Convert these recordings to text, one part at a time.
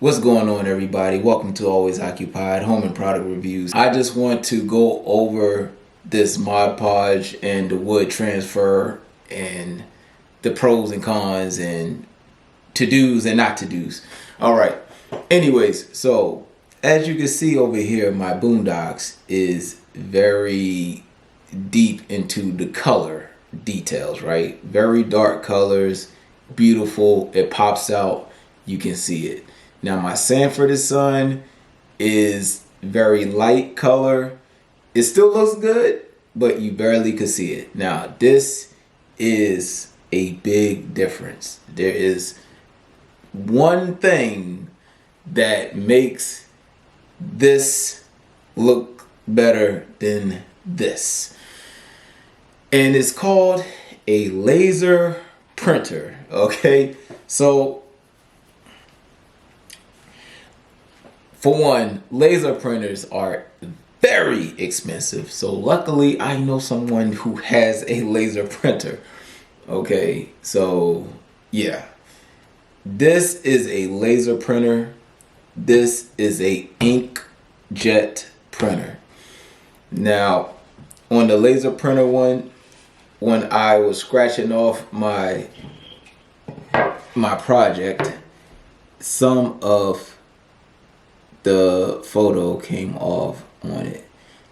What's going on, everybody? Welcome to Always Occupied Home and Product Reviews. I just want to go over this Mod Podge and the wood transfer and the pros and cons and to-dos and not to-dos. All right. Anyways, so as you can see over here, my Boondocks is very deep into the color details, right? Very dark colors, beautiful. It pops out. You can see it. Now my Sanford & Son is very light color. It still looks good, but you barely could see it. Now this is a big difference. There is one thing that makes this look better than this. And it's called a laser printer, okay? So for one, laser printers are very expensive. So luckily, I know someone who has a laser printer. Okay, so yeah. This is a laser printer. This is a inkjet printer. Now, on the laser printer one, when I was scratching off my project, some of the photo came off on it.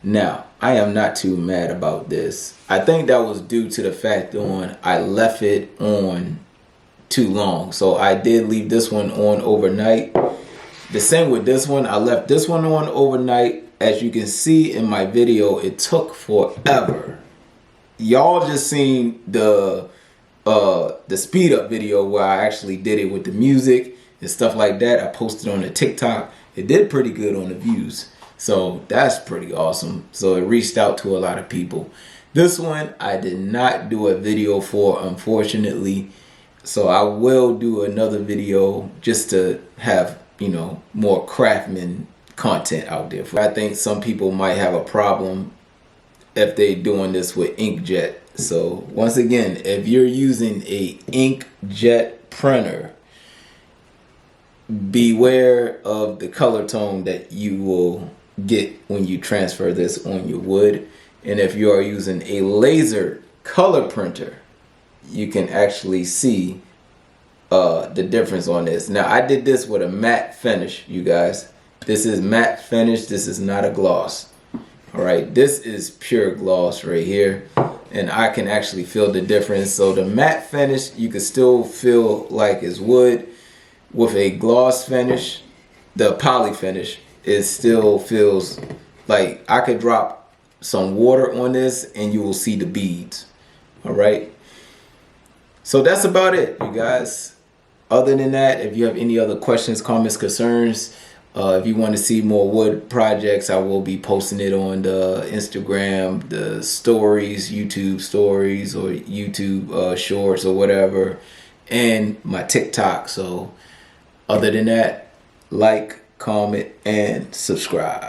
Now, I am not too mad about this. I think that was due to the fact that I left it on too long. So I did leave this one on overnight. The same with this one. I left this one on overnight. As you can see in my video, it took forever. Y'all just seen the speed up video where I actually did it with the music and stuff like that. I posted on the TikTok. It did pretty good on the views. So that's pretty awesome. So it reached out to a lot of people. This one I did not do a video for, unfortunately. So I will do another video just to have, you know, more craftsman content out there. I think some people might have a problem if they're doing this with inkjet. So once again, if you're using a inkjet printer, beware of the color tone that you will get when you transfer this on your wood. And if you are using a laser color printer, you can actually see the difference on this. Now I did this with a matte finish, you guys. This is matte finish. This is not a gloss. All right, this is pure gloss right here, and I can actually feel the difference. So the matte finish, you can still feel like it's wood. With a gloss finish, the poly finish, it still feels like I could drop some water on this and you will see the beads. All right. So that's about it, you guys. Other than that, if you have any other questions, comments, concerns, if you want to see more wood projects, I will be posting it on the Instagram, the stories, YouTube stories, or YouTube shorts or whatever, and my TikTok. So other than that, like, comment, and subscribe.